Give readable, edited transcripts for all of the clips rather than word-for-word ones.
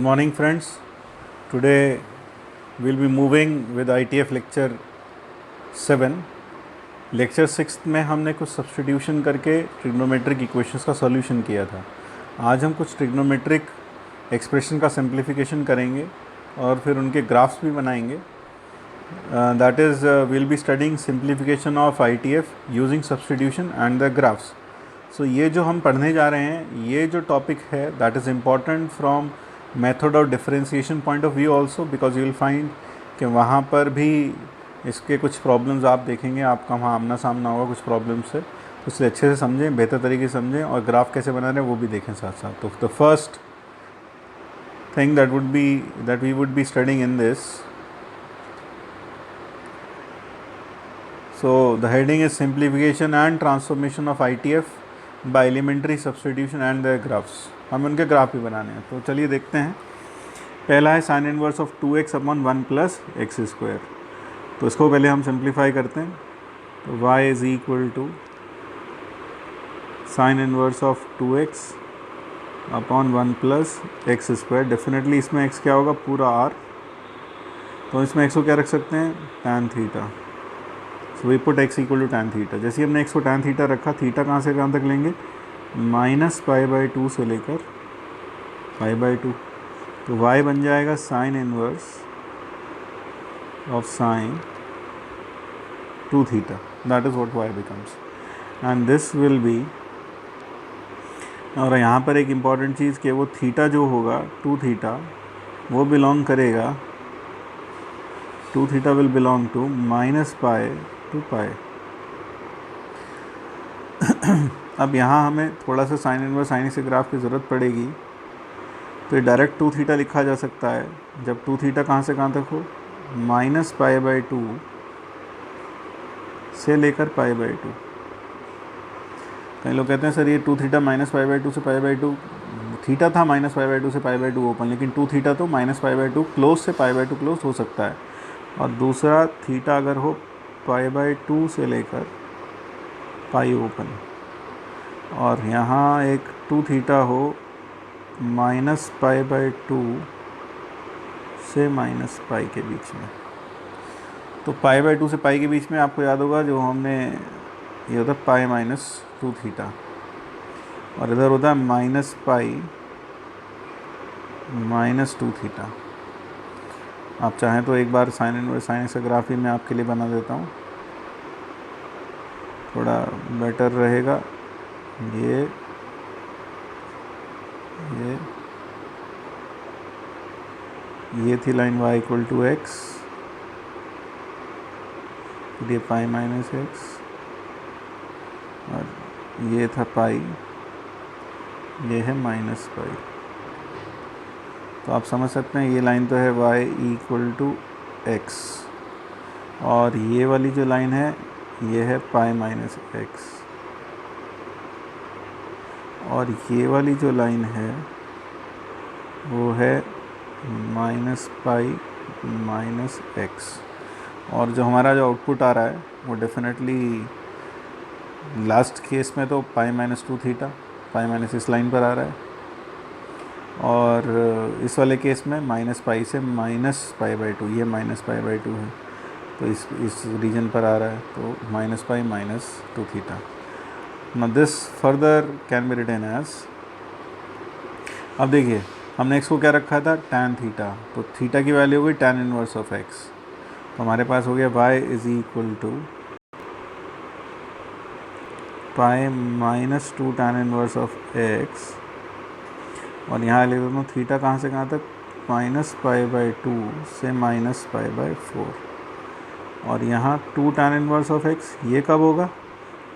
morning friends. Today we'll be moving with ITF lecture 7. Lecture 6 में हमने कुछ substitution करके ट्रिग्नोमेट्रिक इक्वेशंस का सॉल्यूशन किया था. आज हम कुछ ट्रिग्नोमेट्रिक एक्सप्रेशन का सिंप्लीफिकेशन करेंगे और फिर उनके ग्राफ्स भी बनाएंगे. That is will be studying simplification of ITF using substitution and the graphs. So ये जो हम पढ़ने जा रहे हैं, ये जो टॉपिक है that is important from method of differentiation point of view also, because you will find कि वहाँ पर भी इसके कुछ प्रॉब्लम्स आप देखेंगे, आपका वहाँ आमना सामना होगा कुछ प्रॉब्लम्स से. तो इसलिए अच्छे से समझें, बेहतर तरीके से समझें और ग्राफ कैसे बना रहे हैं वो भी देखें साथ साथ. तो the first thing that we would be studying in this, so the heading is simplification and transformation of ITF by elementary substitution and their graphs. हम उनके ग्राफ भी बनाने हैं. तो चलिए देखते हैं. पहला है sine inverse of 2x upon 1 plus x square. तो इसको पहले हम सिंप्लीफाई करते हैं. तो y is equal to sine inverse of 2x upon 1 plus x square. Definitely इसमें x क्या होगा, पूरा r. तो इसमें x को क्या रख सकते हैं, tan theta. So we put x equal to tan theta. जैसे ही हमने x को टैन थीटा रखा, थीटा कहाँ से कहाँ तक लेंगे, -π/2 से लेकर π/2. तो y बन जाएगा sign inverse of sine 2 theta. That is what y becomes. And this will be, और यहाँ पर एक इम्पॉर्टेंट चीज़ कि वो थीटा जो होगा 2 थीटा वो बिलोंग करेगा, 2 theta will belong to -π to π. अब यहाँ हमें थोड़ा सा साइन इनवर्स साइन से ग्राफ की ज़रूरत पड़ेगी. तो ये डायरेक्ट 2 थीटा लिखा जा सकता है जब 2 थीटा कहाँ से कहाँ तक हो, -π/2 से लेकर π/2. कई लोग कहते हैं सर ये 2 थीटा -π/2 से π/2, थीटा था -π/2 से π/2 ओपन, लेकिन 2 थीटा तो -π/2 क्लोज से π/2 क्लोज हो सकता है. और दूसरा थीटा अगर हो π/2 से लेकर पाई ओपन, और यहाँ एक 2 थीटा हो -π/2 से -π के बीच में. तो π/2 से π के बीच में आपको याद होगा जो हमने, ये होता है π-2 थीटा, और इधर होता है -π-2 थीटा. आप चाहें तो एक बार साइन इनवर्स साइन का ग्राफ ही मैं आपके लिए बना देता हूँ, थोड़ा बेटर रहेगा. ये थी line y equal to x, फिर ये π-x, और ये था पाई, ये है -π. तो आप समझ सकते हैं ये लाइन तो है y इक्वल टू x, और ये वाली जो लाइन है ये है π-x, और ये वाली जो लाइन है वो है -π-x. और जो हमारा जो आउटपुट आ रहा है वो डेफिनेटली लास्ट केस में तो π-2 थीटा, π- इस लाइन पर आ रहा है, और इस वाले केस में -π से -π/2, ये -π/2 है तो इस रीजन पर आ रहा है, तो -π-2 theta. Now this further can be written as, अब देखिए हमने x को क्या रखा था, tan थीटा. तो थीटा की वैल्यू हो गई tan इनवर्स ऑफ x. तो हमारे पास हो गया y is equal to π-2 tan inverse of x, और यहाँ लिख देता हूँ थीटा कहाँ से कहाँ तक, -π/2 से -π/4, और यहाँ 2 tan इनवर्स ऑफ x. ये कब होगा,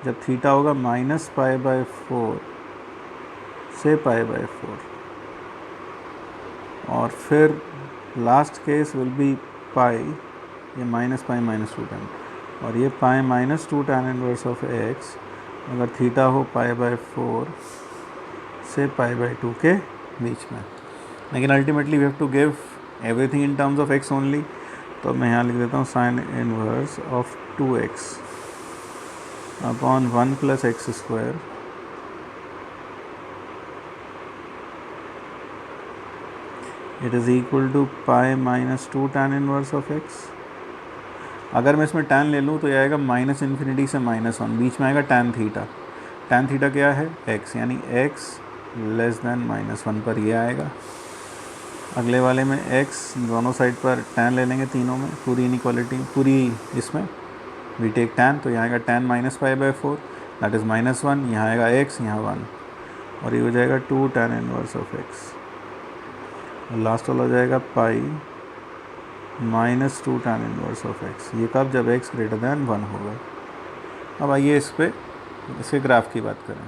जब थीटा होगा -π/4 से π/4, और फिर last case will be pi, ये -π-2 tan, और ये π-2 tan इनवर्स ऑफ x अगर थीटा हो π/4 से π/2 के बीच में. लेकिन ultimately we have to give everything in terms of x only. तो मैं यहाँ लिख देता हूँ sine inverse of 2x upon 1 plus x square it is equal to pi minus 2 tan inverse of x. अगर मैं इसमें tan ले लूँ तो ये आएगा माइनस इन्फिनिटी से -1, बीच में आएगा tan थीटा। tan थीटा क्या है? x, यानी x लेस देन -1 पर ये आएगा। अगले वाले में x, दोनों साइड पर tan ले लेंगे, तीनों में पूरी इनइक्वालिटी, पूरी इसमें वी टेक tan, तो यहाँ आएगा tan -π/4 दैट इज़ -1, यहाँ आएगा x, यहाँ 1, और ये हो जाएगा 2 tan inverse of x। Last वाला हो जाएगा पाई -2 tan इनवर्स ऑफ x। ये कब? जब x ग्रेटर दैन 1 होगा। अब आइए इसके ग्राफ की बात करें।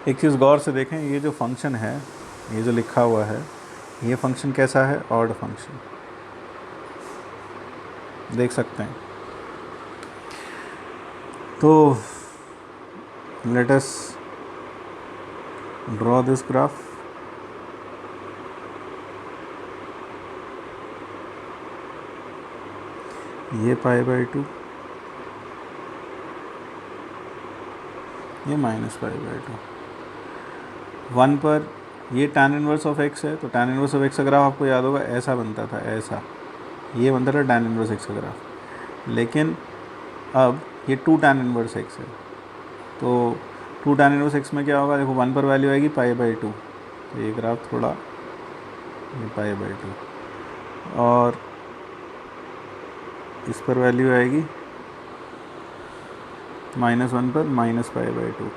एक चीज़ गौर से देखें, ये जो फंक्शन है, ये जो लिखा हुआ है, ये फंक्शन कैसा है? ऑड फंक्शन, देख सकते हैं। तो let us draw this graph. ये π/2, ये -π/2। 1 पर ये tan इनवर्स ऑफ x है, तो tan इनवर्स ऑफ x का ग्राफ आपको याद होगा ऐसा बनता था, ऐसा ये बनता था tan इनवर्स x का ग्राफ। लेकिन अब ये 2 tan इनवर्स x है, तो 2 tan इनवर्स x में क्या होगा? देखो 1 पर वैल्यू आएगी π/2, तो ये ग्राफ थोड़ा ये π/2, और इस पर वैल्यू आएगी -1 पर -π/2।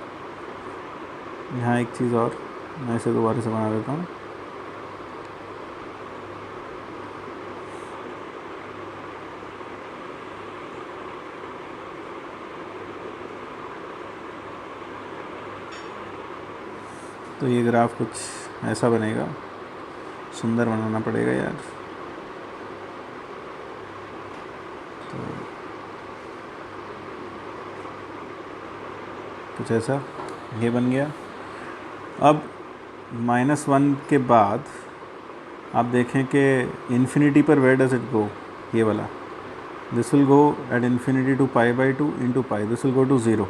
यहाँ एक चीज़ और, मैं इसे दोबारा से बना देता हूँ। तो ये ग्राफ कुछ ऐसा बनेगा, सुंदर बनाना पड़ेगा यार। तो कुछ ऐसा ये बन गया। अब -1 के बाद आप देखें कि इन्फिनिटी पर वेयर डज इट गो? ये वाला, this will go at infinity to π/2 into pi, this will go to 0,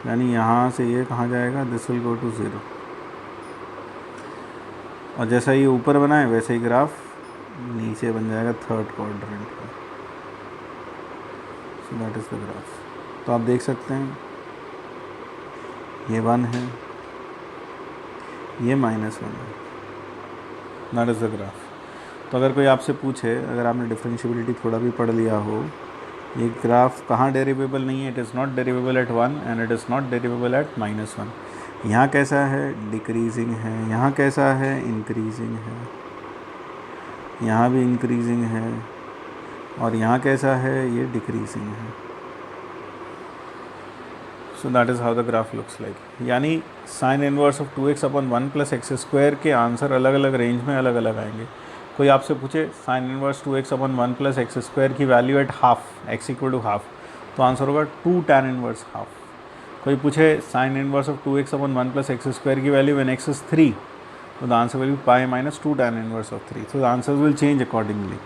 यानी यहाँ से ये कहाँ जाएगा? This will go to 0। और जैसा ये ऊपर बना है वैसे ही ग्राफ नीचे बन जाएगा थर्ड क्वाड्रेंट का। सो दैट इज़ द ग्राफ। तो आप देख सकते हैं ये 1 है, ये -1 है, दैट इज़ द ग्राफ। तो अगर कोई आपसे पूछे, अगर आपने डिफरेंशियबिलिटी थोड़ा भी पढ़ लिया हो, ये ग्राफ कहाँ डेरिवेबल नहीं है? It is not derivable at 1 and it is not derivable at -1। यहाँ कैसा है? डिक्रीजिंग है। यहाँ कैसा है? इंक्रीजिंग है। यहाँ भी इंक्रीजिंग है, और यहाँ कैसा है? ये डिक्रीजिंग है। So that is how the graph looks like. यानी sine inverse of 2x/1 + x² के आंसर अलग अलग रेंज में अलग अलग आएंगे। कोई आपसे पूछे साइन इनवर्स 2x/1 + x² की वैल्यू एट हाफ, x = ½ तो आंसर होगा 2 tan इनवर्स ½ कोई पूछे sign inverse of 2x/1 + x² की वैल्यू व्हेन x is 3, तो the answer will be pi -2 tan inverse of 3। So the answer will change accordingly,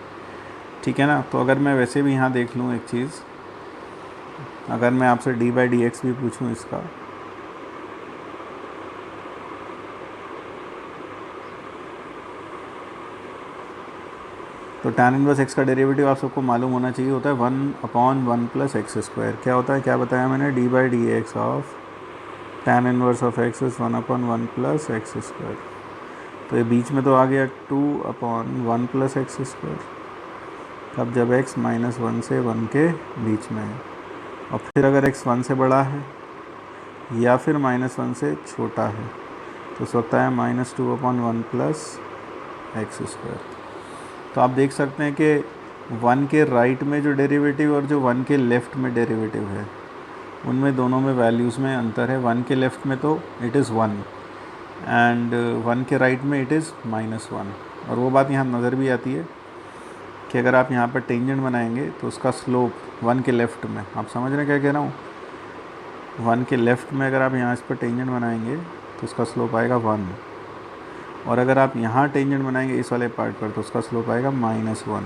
ठीक है ना। तो अगर मैं वैसे भी यहाँ देख लूँ एक चीज़, अगर मैं आपसे d/dx भी पूछूँ इसका, तो tan इनवर्स x का डेरिवेटिव आप सबको मालूम होना चाहिए, होता है 1/1 + x²। क्या होता है? क्या बताया मैंने? d/dx of tan inverse of x is 1/1 + x²। तो ये बीच में तो आ गया 2/1 + x²। तब जब x -1 से 1 के बीच में है, और फिर अगर x 1 से बड़ा है या फिर -1 से छोटा है, तो इस वक्त है -2/1 + x²। तो आप देख सकते हैं कि 1 के राइट में जो डेरिवेटिव और जो 1 के लेफ़्ट में डेरिवेटिव है, उनमें दोनों में वैल्यूज़ में अंतर है। 1 के लेफ़्ट में तो इट इज़ 1 एंड 1 के राइट में इट इज़ -1। और वो बात यहाँ नज़र भी आती है कि अगर आप यहाँ पर टेंजेंट बनाएंगे तो उसका स्लोप 1 के लेफ़्ट में, आप समझ रहे हैं क्या कह रहा हूँ? 1 के लेफ़्ट में अगर आप यहाँ इस पर टेंजेंट बनाएंगे तो उसका स्लोप आएगा 1, और अगर आप यहाँ टेंजेंट बनाएंगे इस वाले पार्ट पर तो उसका स्लोप आएगा -1।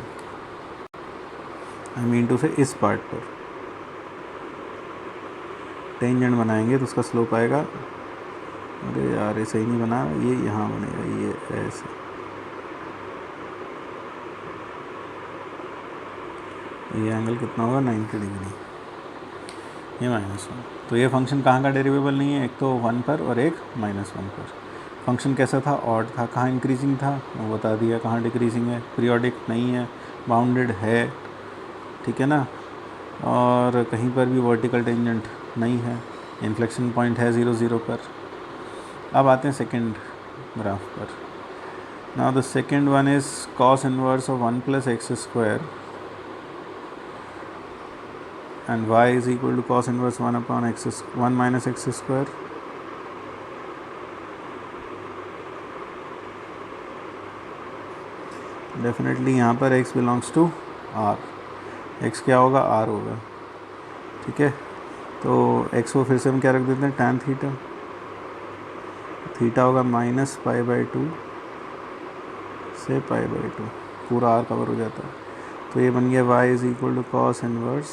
आई मीन टू से इस पार्ट पर टेंजेंट बनाएंगे तो उसका स्लोप आएगा, अरे यार ये सही नहीं बना, ये यहाँ बनेगा, ये ऐसे, ये एंगल कितना होगा 90 डिग्री, ये -1। तो ये फंक्शन कहाँ का डेरिवेबल नहीं है, एक तो 1 पर और एक -1 पर। फंक्शन कैसा था, ऑड था। कहाँ इंक्रीजिंग था वो बता दिया, कहाँ डिक्रीजिंग है, पीरियोडिक नहीं है, बाउंडेड है, ठीक है ना, और कहीं पर भी वर्टिकल टेंजेंट नहीं है, इन्फ्लेक्शन पॉइंट है 0 0 पर। अब आते हैं सेकेंड ग्राफ पर। Now the second one is cos inverse of 1 + x² and y is equal to cos inverse 1 - x²। Definitely यहाँ पर x belongs to r, x क्या होगा, r होगा, ठीक है। तो x को फिर से हम क्या रख देते हैं, tan थीटा, थीटा होगा -π/2 से π/2, पूरा r कवर हो जाता है। तो ये बन गया y is equal to cos inverse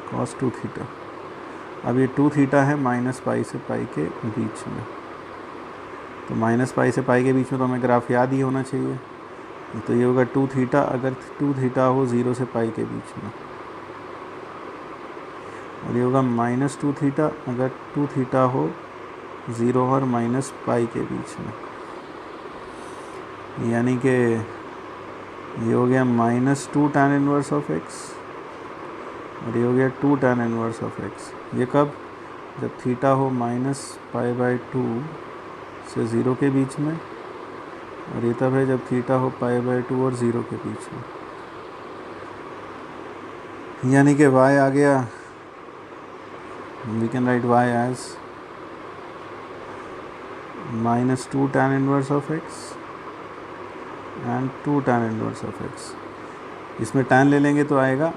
cos 2 theta. अब ये 2 थीटा है -π से π के बीच में, तो -π से π के बीच में तो हमें ग्राफ याद ही होना चाहिए। तो ये होगा 2 थीटा, अगर 2 थीटा हो 0 से π के बीच में, और ये होगा -2 थीटा अगर 2 थीटा हो 0 और -π के बीच में, यानी कि ये हो गया -2 tan इनवर्स ऑफ x और ये हो गया 2 tan इनवर्स ऑफ x। ये कब, जब थीटा हो -π/2 से 0 के बीच में, और ये तब है जब थीटा हो π/2 और 0 के बीच में। यानी कि y आ गया, we can write y as -2 tan inverse of x and 2 tan inverse of x। इसमें tan ले लेंगे तो आएगा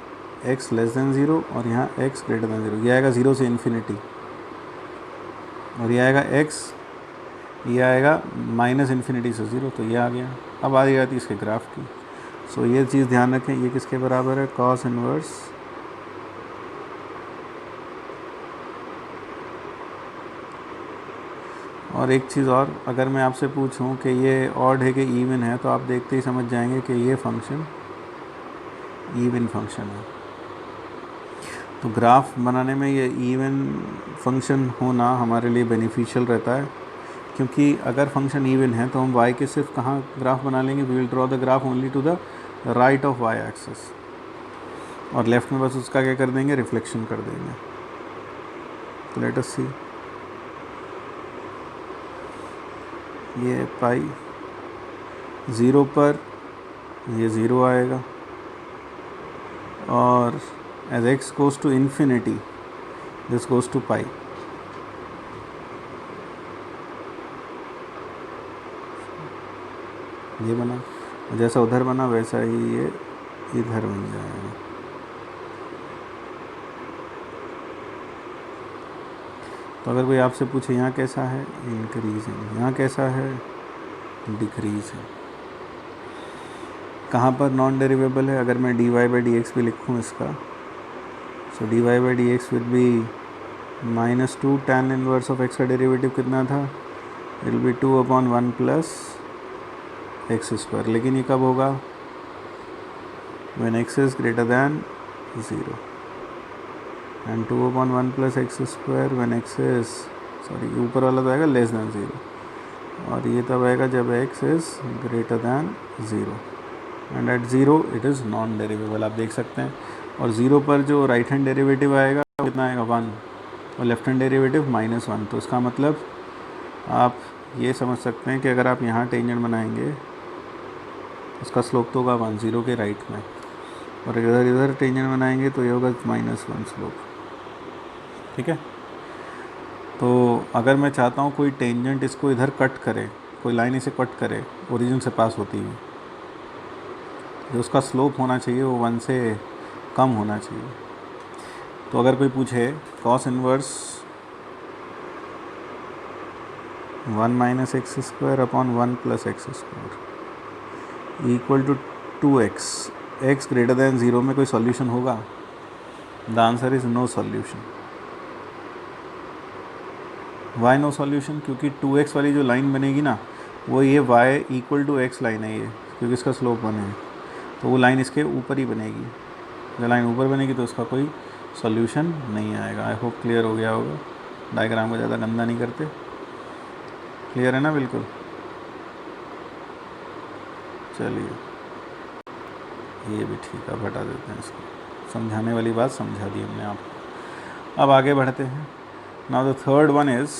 x <0 और यहाँ x <0। ये आएगा 0 से इन्फिनिटी, और ये आएगा x, ये आएगा -∞ से 0, तो ये आ गया। अब आ जाती इसके ग्राफ की। सो ये चीज़ ध्यान रखें, ये किसके बराबर है, cos इनवर्स और एक चीज़ और, अगर मैं आपसे पूछूं कि ये ऑड है कि इवन है, तो आप देखते ही समझ जाएंगे कि ये फंक्शन इवन फंक्शन है। तो ग्राफ बनाने में ये इवन फंक्शन होना हमारे लिए बेनिफिशियल रहता है, क्योंकि अगर फंक्शन इवन है तो हम y के सिर्फ कहाँ ग्राफ बना लेंगे, we will draw the graph only to the right of y axis, और लेफ्ट में बस उसका क्या कर देंगे, रिफ्लेक्शन कर देंगे। तो लेट अस सी, ये पाई 0 पर ये 0 आएगा, और as x goes to infinity this goes to pi। ये बना, जैसा उधर बना वैसा ही ये इधर बन जाएगा। तो अगर कोई आपसे पूछे यहाँ कैसा है, इंक्रीजिंग, यहाँ कैसा है, डिक्रीज है, कहाँ पर नॉन डेरिवेबल है, अगर मैं dy/dx भी लिखूँ इसका, सो dy/dx will be -2 tan inverse of x का डेरिवेटिव कितना था, इट विल बी 2/1 + x²। लेकिन ये कब होगा, when x is greater than 0, and 2/1 + x² when x is, sorry ऊपर वाला तो आएगा लेस दैन 0, और ये तब आएगा जब x is greater than 0, and at 0 it is non derivable. आप देख सकते हैं, और 0 पर जो राइट हैंड डेरिवेटिव आएगा कितना आएगा, 1, और लेफ्ट हैंड डेरिवेटिव -1। तो इसका मतलब आप ये समझ सकते हैं कि अगर आप यहाँ टेंजेंट बनाएंगे उसका स्लोप तो होगा 1, 0 के राइट में, और इधर टेंजेंट बनाएंगे तो ये होगा -1 स्लोप, ठीक है। तो अगर मैं चाहता हूँ कोई टेंजेंट इसको इधर कट करे, कोई लाइन इसे कट करे ओरिजिन से पास होती है, जो उसका स्लोप होना चाहिए वो 1 से कम होना चाहिए। तो अगर कोई पूछे cos inverse 1 - x²/1 + x² equal to 2x, x greater than 0 में कोई सॉल्यूशन होगा, the answer is no solution. Why no solution, क्योंकि 2x वाली जो लाइन बनेगी ना, वो ये y = x लाइन है ये, क्योंकि इसका स्लोप 1 है। तो वो लाइन इसके ऊपर ही बनेगी। जब लाइन ऊपर बनेगी तो उसका कोई सॉल्यूशन नहीं आएगा। आई होप क्लियर हो गया होगा। डायग्राम को ज़्यादा गंदा नहीं करते, क्लियर है ना बिल्कुल। चलिए ये भी ठीक है, हटा देते हैं इसको। समझाने वाली बात समझा दी हमने आपको। अब आगे बढ़ते हैं। Now the third one is,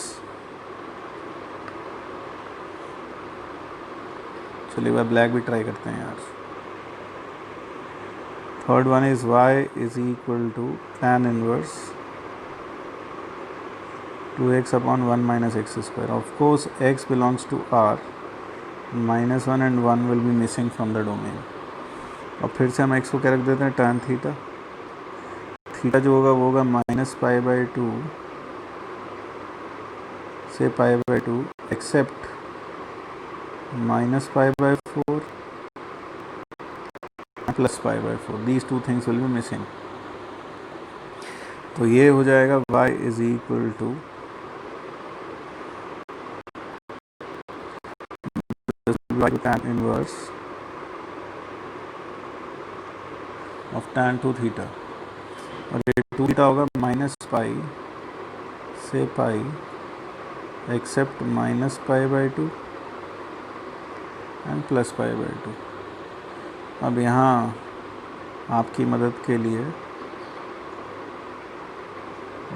चलिए वह ब्लैक भी ट्राई करते हैं यार। Third one is y is equal to tan inverse 2x upon 1 minus x square. Of course x belongs to R, -1 and 1 will be missing from the domain. और फिर से हम x को क्या रख देते हैं, tan थीटा। थीटा जो होगा वो होगा -π/2 से π/2 except -π/4 plus π/4, these two things will be missing. तो ये हो जाएगा y is equal to tan inverse of tan 2 theta, और ये 2 थीटा होगा -π से π एक्सेप्ट -π/2 एंड प्लस π/2। अब यहाँ आपकी मदद के लिए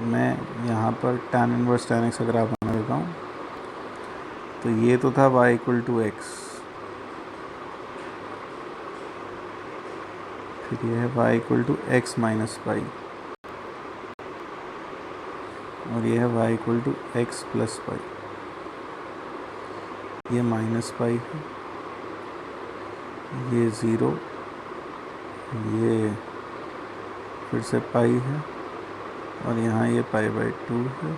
मैं यहाँ पर tan इनवर्स tan x का ग्राफ बना देता हूँ। तो ये तो था y इक्वल टू x, फिर ये है y equal to x minus pi, और ये है y equal to x plus pi. ये माइनस पाई है, ये ज़ीरो, ये फिर से पाई है, और यहाँ ये π/2 है,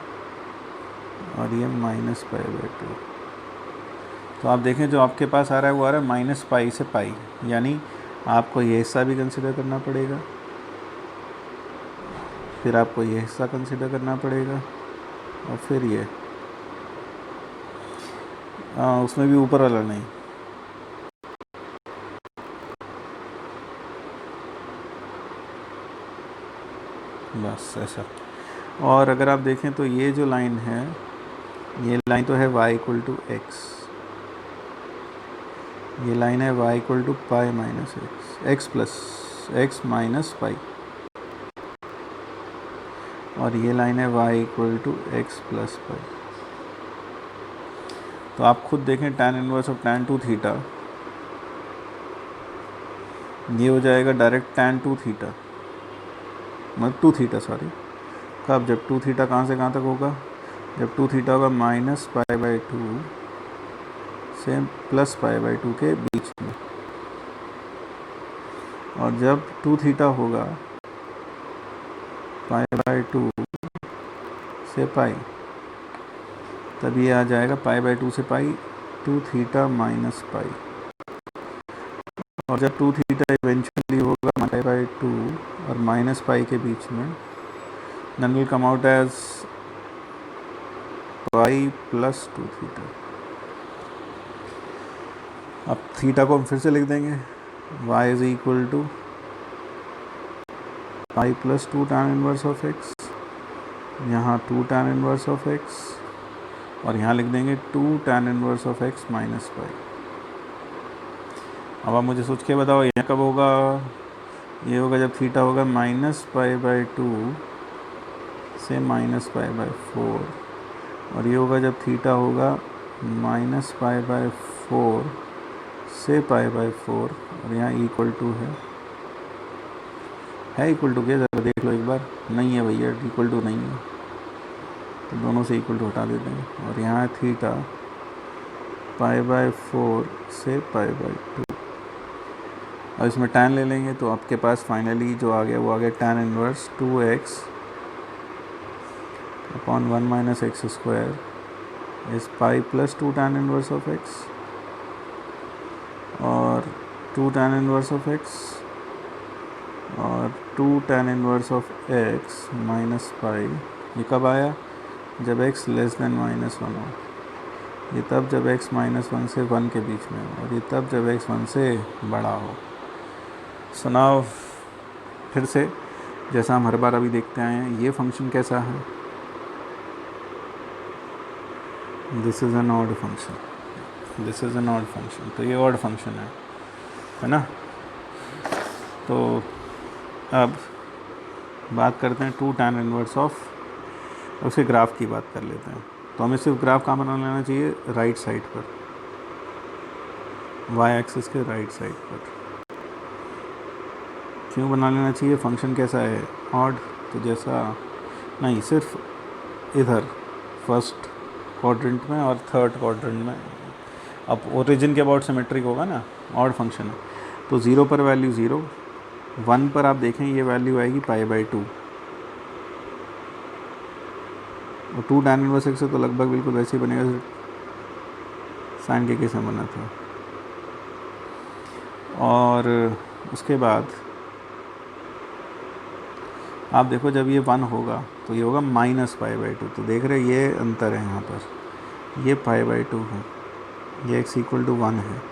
और ये -π/2। तो आप देखें जो आपके पास आ रहा है वो आ रहा है -π से पाई, यानी आपको ये हिस्सा भी कंसिडर करना पड़ेगा, फिर आपको ये हिस्सा कंसिडर करना पड़ेगा, और फिर ये उसमें भी ऊपर वाला नहीं। बस ऐसा। और अगर आप देखें तो ये जो लाइन है, ये लाइन तो है y इक्वल टू x, ये लाइन है y equal to pi minus x plus x minus pi, और ये लाइन है y equal to x plus pi. तो आप खुद देखें tan inverse of tan 2 theta, ये हो जाएगा डायरेक्ट tan 2 थीटा, मतलब 2 थीटा सॉरी। कब? जब 2 थीटा कहाँ से कहाँ तक होगा, जब 2 थीटा होगा -π/2 से प्लस π/2 के बीच में, और जब 2 थीटा होगा π/2 से पाई, तब ये आ जाएगा π/2 से पाई 2 थीटा माइनस पाई, और जब 2 थीटा इवेंचुअली होगा π/2 और माइनस पाई के बीच में, then will come out as pi plus 2 theta. अब थीटा को हम फिर से लिख देंगे, y is equal to pi plus 2 tan inverse of x, यहाँ 2 tan इनवर्स ऑफ x, और यहाँ लिख देंगे 2 tan inverse of x minus पाई। अब आप मुझे सोच के बताओ यह कब होगा, ये होगा जब थीटा होगा -π/2 से -π/4, और ये होगा जब थीटा होगा -π/4 से π/4, और यहाँ इक्वल टू है इक्वल टू क्या, ज़रा देख लो एक बार। नहीं है भैया, इक्वल टू नहीं है, तो दोनों से इक्वल टू हटा देते हैं, और यहाँ थीटा π/4 से π/2। अब इसमें tan ले लेंगे तो आपके पास फाइनली जो आ गया वो आ गया tan inverse 2x upon 1 minus x square is pi plus 2 tan inverse of x, और 2 tan इनवर्स ऑफ x, और 2 tan inverse of x minus पाई। ये कब आया, जब x लेस देन -1 हो, ये तब जब x -1 से 1 के बीच में हो, और ये तब जब x 1 से बड़ा हो। सो नाउ फिर से जैसा हम हर बार अभी देखते आए हैं, ये फंक्शन कैसा है, this is an odd function, this is an odd function, तो ये ऑड फंक्शन है ना। तो अब बात करते हैं 2 tan इनवर्स ऑफ, उसके ग्राफ की बात कर लेते हैं। तो हमें सिर्फ ग्राफ कहाँ बना लेना चाहिए, राइट साइड पर, वाई एक्सिस के राइट साइड पर। क्यों बना लेना चाहिए, फंक्शन कैसा है, ऑड, तो जैसा नहीं, सिर्फ इधर फर्स्ट क्वाड्रेंट में और थर्ड क्वाड्रेंट में, अब ओरिजिन के अबाउट सिमेट्रिक होगा ना, ऑड फंक्शन है। तो 0 पर वैल्यू 0, 1 पर आप देखें ये वैल्यू आएगी π/2, और 2 tan इनवर्स x से तो लगभग बिल्कुल वैसे ही बनेगा साइन के कैसे बना था। और उसके बाद आप देखो जब ये 1 होगा तो ये होगा -π/2, तो देख रहे ये अंतर है यहाँ पर, ये π/2 है, ये x = 1 है,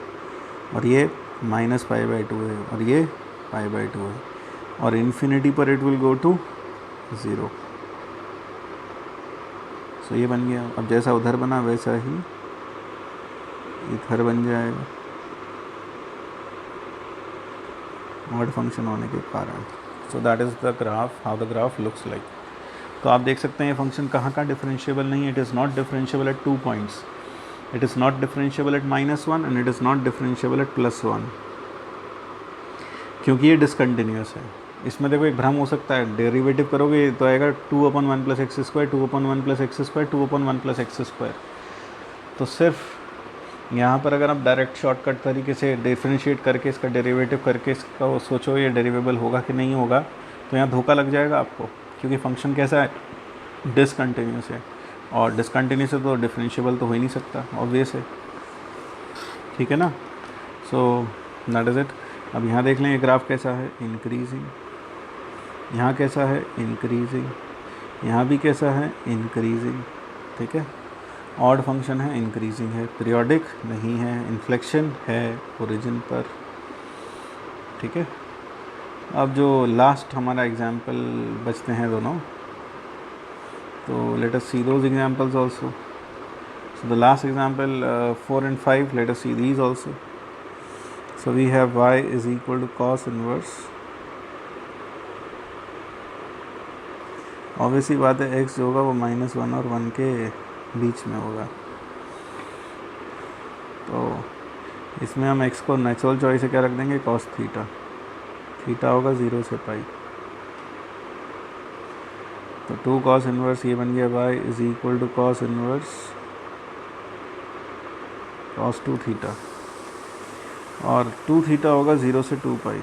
और ये -π/2 है, और ये π/2 है, और इन्फिनिटी पर इट विल गो टू 0। सो ये बन गया। अब जैसा उधर बना वैसा ही इधर बन जाएगा, ऑड फंक्शन होने के कारण। सो that is the graph, how the graph looks like. तो आप देख सकते हैं ये फंक्शन कहाँ डिफरेंशिएबल नहीं है, it is not differentiable eight 2 points, it is not differentiable eight -1 and it is not differentiable eight +1, क्योंकि ये डिसकंटिन्यूस है। इसमें देखो एक भ्रम हो सकता है, डेरिवेटिव करोगे तो आएगा 2/1 + x², 2/1 + x², 2/1 + x²। तो सिर्फ यहाँ पर अगर आप डायरेक्ट शॉर्टकट तरीके से डिफरेंशिएट करके इसका डेरिवेटिव करके इसका वो सोचो ये डेरिवेबल होगा कि नहीं होगा, तो यहाँ धोखा लग जाएगा आपको, क्योंकि फंक्शन कैसा है, डिसकंटिन्यूस है, और डिसकंटिन्यूस है तो डिफरेंशिएबल तो हो ही नहीं सकता, ऑब्वियस है, ठीक है ना। सो दैट इज़ इट। अब यहाँ देख लें ये ग्राफ कैसा है, इंक्रीजिंग, यहाँ कैसा है, इंक्रीजिंग, यहाँ भी कैसा है, इंक्रीजिंग, ठीक है। ऑड फंक्शन है, इंक्रीजिंग है, पीरियोडिक नहीं है, इन्फ्लेक्शन है ओरिजिन पर, ठीक है। अब जो लास्ट हमारा एग्जाम्पल बचते हैं दोनों, तो let us see those examples also. So the last example 4 and 5, let us see these also. So we have y = cos inverse, obviously बात है x जो होगा वो -1 और 1 के बीच में होगा, तो इसमें हम x को नेचुरल चॉइस से क्या रख देंगे, cos थीटा, थीटा होगा 0 से π, तो 2 cos इनवर्स ये बन गया y = cos inverse cos 2 theta, और 2 थीटा होगा 0 से 2π।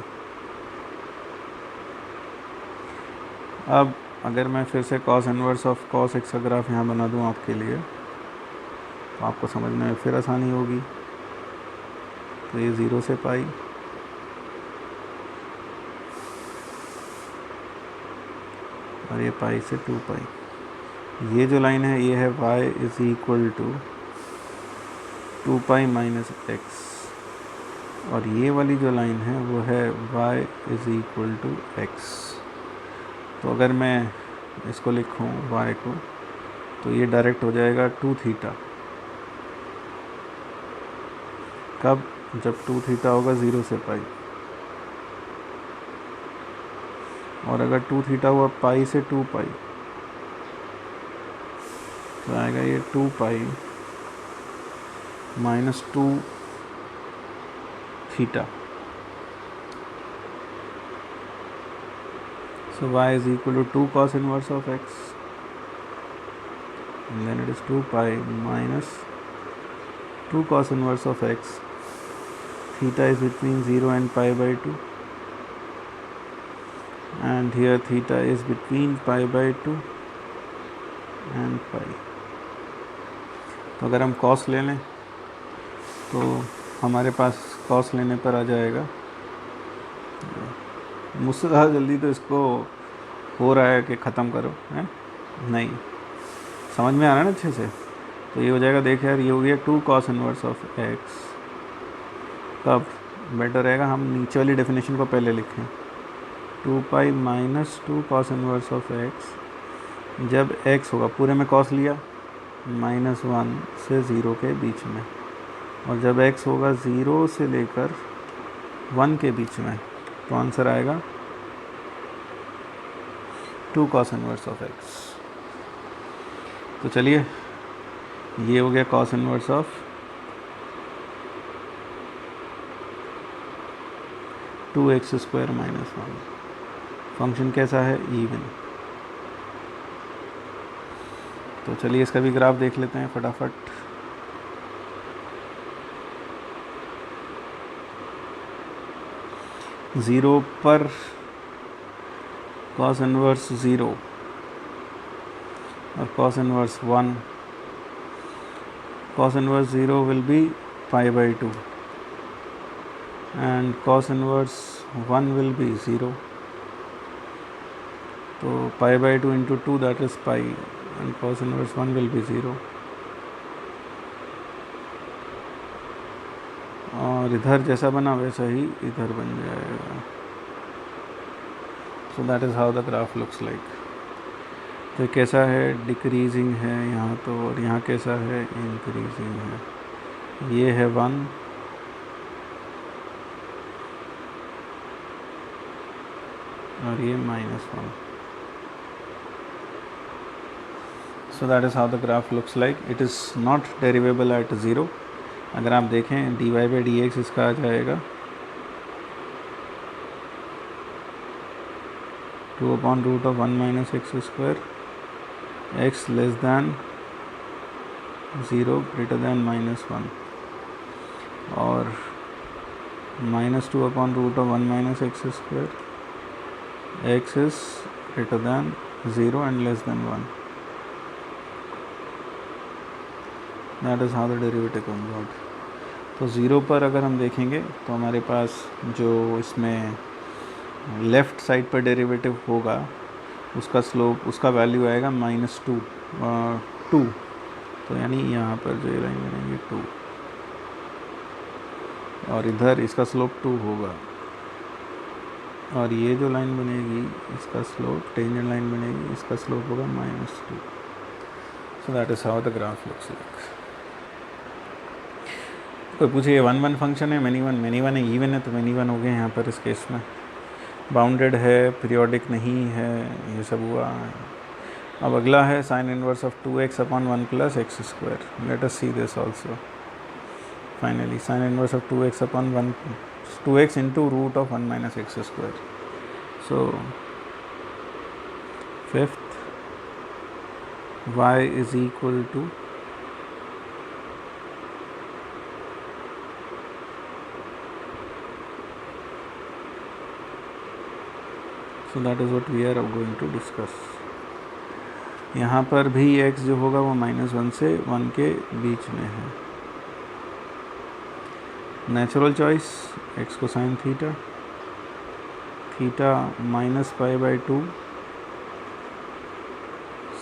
अब अगर मैं फिर से cos inverse of cos x का ग्राफ यहाँ बना दूँ आपके लिए, तो आपको समझने में फिर आसानी होगी। तो ये 0 से π, और ये π से 2π। ये जो लाइन है ये है y = 2π - x, और ये वाली जो लाइन है वो है y = x। तो अगर मैं इसको लिखूं y को, तो ये डायरेक्ट हो जाएगा 2 थीटा, कब, जब 2 थीटा होगा 0 से π, और अगर 2 थीटा हुआ π से 2π, तो आएगा ये 2π - 2 theta. So y = 2 cos inverse of x, and then it is 2π - 2 cos inverse of x. Theta is between 0 and π/2, and here theta is between π/2 and π. तो अगर हम cos ले लें तो हमारे पास cos लेने पर आ जाएगा, मुझसे ज़्यादा जल्दी तो इसको हो रहा है कि ख़त्म करो, है नहीं, समझ में आ रहा है ना अच्छे से। तो ये हो जाएगा, देख यार ये हो गया 2 cos इनवर्स ऑफ x, कब, बेटर रहेगा हम नीचे वाली डेफिनेशन को पहले लिखें। 2 पाई minus 2 cos inverse of x, जब x होगा पूरे में कॉस लिया -1 से 0 के बीच में, और जब x होगा 0 से लेकर 1 के बीच में, तो आंसर आएगा 2 कॉस इनवर्स ऑफ एक्स। तो चलिए ये हो गया cos inverse of 2x² - 1। Function कैसा है? इवन। तो चलिए इसका भी ग्राफ देख लेते हैं फटाफट। ज़ीरो पर कॉस इनवर्स 0 और cos inverse 1। cos inverse 0 will be pi/2 and cos inverse 1 will be 0. So pi/2 into 2, that is pi, and cos inverse 1 will be 0. और इधर जैसा बना वैसा ही इधर बन जाएगा। सो that is how the graph looks like. तो कैसा है? डिक्रीजिंग है यहाँ तो, और यहाँ कैसा है? इंक्रीजिंग है। ये है 1 और ये -1। So that is how the graph looks like. It is not derivable at 0। अगर आप देखें dy/dx इसका आ जाएगा 2/√1 - x², x less than 0 greater than -1, और -2/√1 - x², x is greater than 0 and less than 1. That is how the derivative comes out. तो 0 पर अगर हम देखेंगे तो हमारे पास जो इसमें लेफ़्ट साइड पर डेरिवेटिव होगा उसका स्लोप, उसका वैल्यू आएगा -2। तो यानी यहाँ पर जो लाइन बनेगी 2, और इधर इसका स्लोप 2 होगा, और ये जो लाइन बनेगी इसका स्लोप, टेंजेंट लाइन बनेगी, इसका स्लोप होगा -2। सो that is how the graph looks like. कोई पूछे ये 1 फंक्शन है, मैनी वन है, इवन है, तो मैनी वन हो गए यहाँ पर इस केस में। बाउंडेड है, पीरियोडिक नहीं है, ये सब हुआ। अब अगला है sine inverse of 2x/1 + x²। Late us see this also. Finally sign inverse of 2x/1, 2x into √1 - x²। So fifth y is equal to so that is what we are going to discuss। यहाँ पर भी x जो होगा वो -1 से 1 के बीच में है। नेचुरल चॉइस, x को साइन थीटा -π/2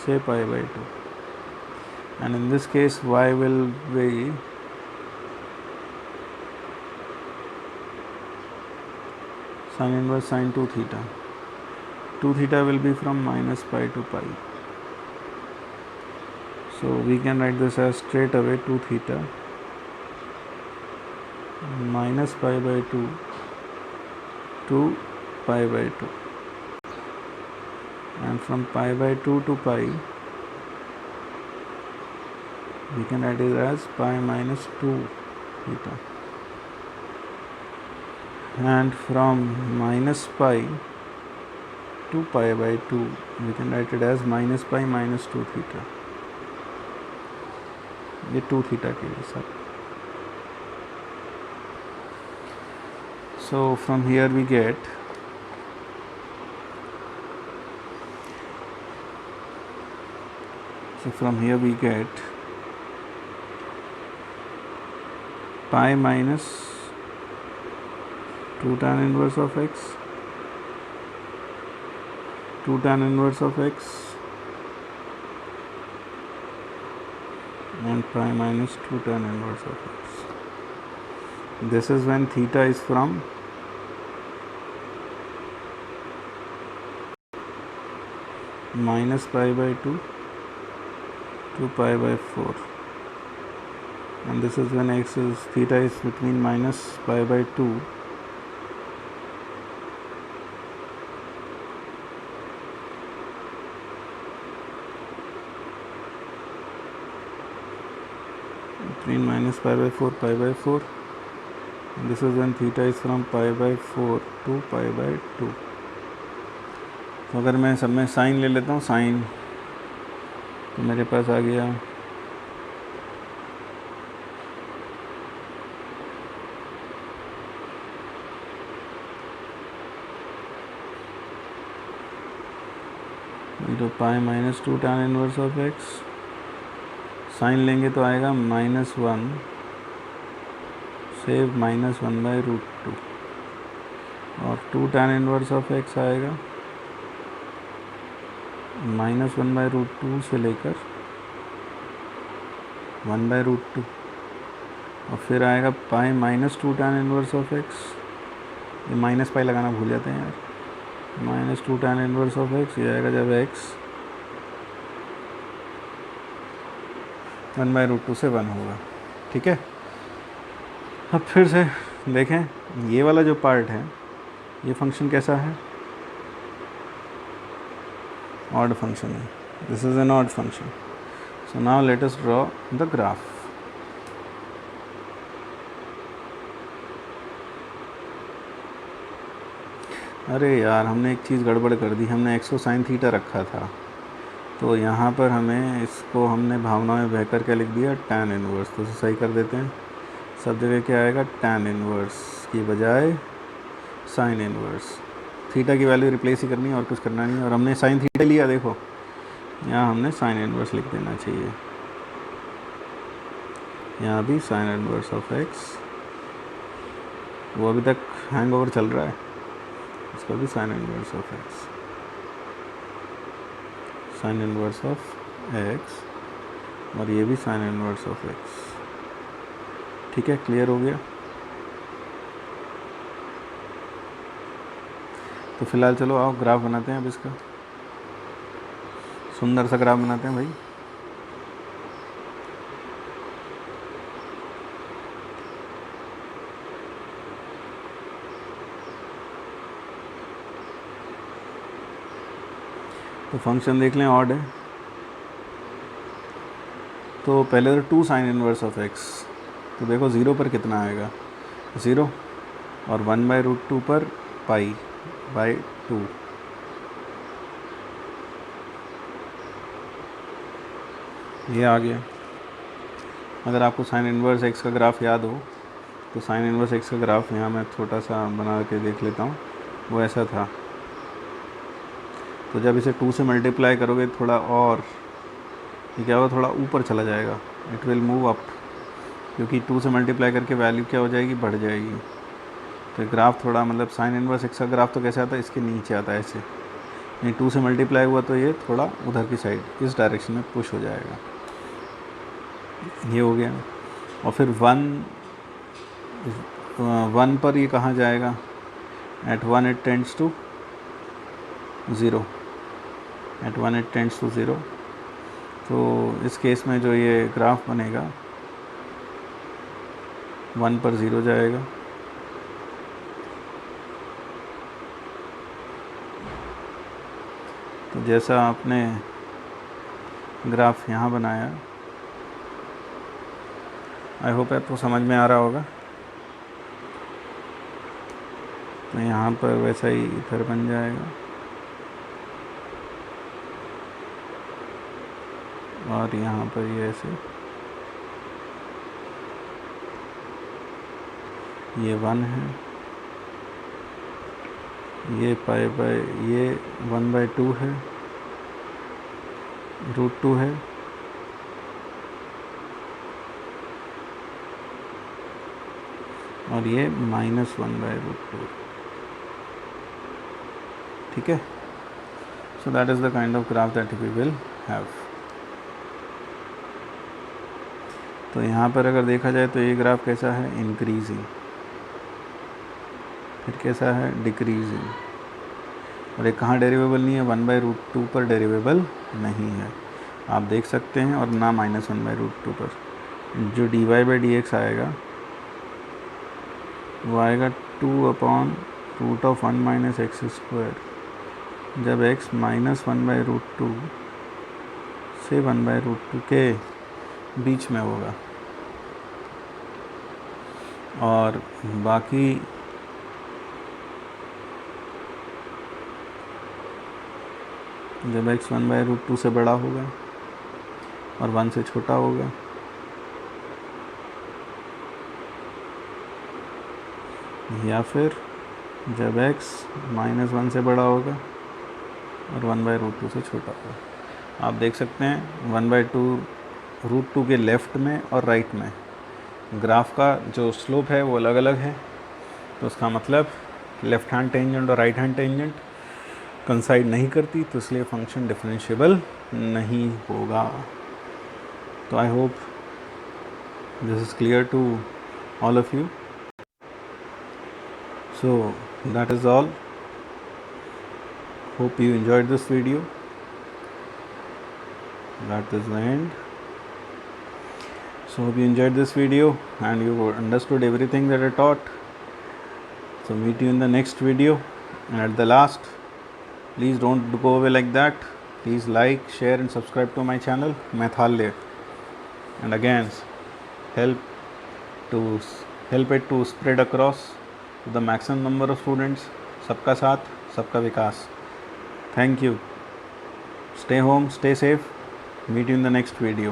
से π/2, and in this case y will be sin inverse sin 2 theta. 2 theta will be from -π to π. So we can write this as straight away 2 theta -π/2 to π/2, and from π/2 to π we can write it as π - 2 theta, and from -π to π/2 we can write it as -π - 2 theta। ये 2 theta के लिए सब। So from here we get π minus 2 tan inverse of x, 2 tan inverse of x, and π minus 2 tan inverse of x, This is when theta is from minus pi by 2 to pi by 4, and this is when theta is between minus pi by 2 between minus pi by 4 pi by 4, and this is when theta is from pi by 4 to pi by 2. तो अगर मैं सब में sign ले लेता हूँ, sign, तो मेरे पास आ गया तो pi minus 2 tan inverse of x, sine लेंगे तो आएगा -1 से -1/√2, और 2 tan इनवर्स ऑफ एक्स आएगा -1/√2 से लेकर 1/√2, और फिर आएगा पाई -2 tan इनवर्स ऑफ एक्स, ये माइनस पाई लगाना भूल जाते हैं यार, -2 tan इनवर्स ऑफ एक्स, ये आएगा जब x 1/√2 से 1 होगा। ठीक है, अब फिर से देखें, ये वाला जो पार्ट है, ये फंक्शन कैसा है, ऑड फंक्शन है, this is an odd function. So now let us draw the graph. अरे यार, हमने एक चीज़ गड़बड़ कर दी, हमने x को साइन थीटा रखा था, तो यहाँ पर हमें इसको हमने भावना में बहकर क्या लिख दिया, tan इनवर्स। तो इसे सही कर देते हैं, सब जगह क्या आएगा, tan इनवर्स की बजाय साइन इनवर्स। थीटा की वैल्यू रिप्लेस ही करनी है और कुछ करना नहीं है, और हमने साइन थीटा लिया, देखो यहाँ हमने साइन इनवर्स लिख देना चाहिए, यहाँ भी साइन इनवर्स ऑफ x, वो अभी तक हैंग ओवर चल रहा है, इसका भी sign inverse of x, sign inverse of x, और ये भी साइन इनवर्स ऑफ x। ठीक है, क्लियर हो गया। तो फिलहाल चलो आओ ग्राफ बनाते हैं, अब इसका सुंदर सा ग्राफ बनाते हैं भाई। तो फंक्शन देख लें, ऑड है, तो पहले तो 2 साइन इनवर्स ऑफ x, तो देखो 0 पर कितना आएगा, 0, और 1/√2 पर पाई बाई 2, ये आ गया। अगर आपको साइन इनवर्स x का ग्राफ याद हो, तो साइन इनवर्स x का ग्राफ यहाँ मैं छोटा सा बना के देख लेता हूँ, वो ऐसा था। तो जब इसे 2 से मल्टीप्लाई करोगे थोड़ा, और ये क्या होगा, थोड़ा ऊपर चला जाएगा, इट विल मूव अप, क्योंकि 2 से मल्टीप्लाई करके वैल्यू क्या हो जाएगी, बढ़ जाएगी। तो ग्राफ थोड़ा, मतलब साइन इनवर्स x का ग्राफ तो कैसे आता है, इसके नीचे आता है ऐसे, नहीं 2 से मल्टीप्लाई हुआ तो ये थोड़ा उधर की साइड, इस डायरेक्शन में पुश हो जाएगा, ये हो गया। और फिर 1 पर ये कहाँ जाएगा, at 1 it tends to 0, at 1 it tends to 0। तो इस केस में जो ये ग्राफ बनेगा, 1 पर 0 जाएगा, तो जैसा आपने ग्राफ यहाँ बनाया, आई होप आपको समझ में आ रहा होगा, तो यहाँ पर वैसा ही इधर बन जाएगा, और यहाँ पर ये ऐसे, ये 1 है, ये पाई बाय, ये 1/2 है, √2 है, और ये -1/√2। ठीक है, so that is the kind of graph that we will have. तो यहाँ पर अगर देखा जाए तो ये ग्राफ कैसा है, इंक्रीजिंग। फिर कैसा है, डिक्रीजिंग। और एक कहाँ डेरिवेबल नहीं है, 1/√2 पर डेरिवेबल नहीं है, आप देख सकते हैं, और ना -1/√2 पर। जो dy/dx आएगा वो आएगा 2/√1 - x², जब x -1/√2 से 1/√2 के बीच में होगा। और बाकी जब x 1/√2 से बड़ा होगा और 1 से छोटा होगा, या फिर जब x -1 से बड़ा होगा और 1/√2 से छोटा होगा। आप देख सकते हैं 1/√2 के लेफ़्ट में और राइट में ग्राफ का जो स्लोप है वो अलग अलग है, तो उसका मतलब लेफ़्ट हैंड टेंजेंट और राइट हैंड टेंजेंट कंसाइड नहीं करती, तो इसलिए फंक्शन डिफरेंशिएबल नहीं होगा। तो I hope this is clear to all of you. So that is all. Hope you enjoyed this video. That is the end. So hope you enjoyed this video and you understood everything that I taught. So meet you in the next video. And at the last, please don't go away like that. Please like, share and subscribe to my channel Maithalya. And again, help it to spread across to the maximum number of students. सबका साथ, सबका विकास. Thank you. Stay home, stay safe. Meet you in the next video.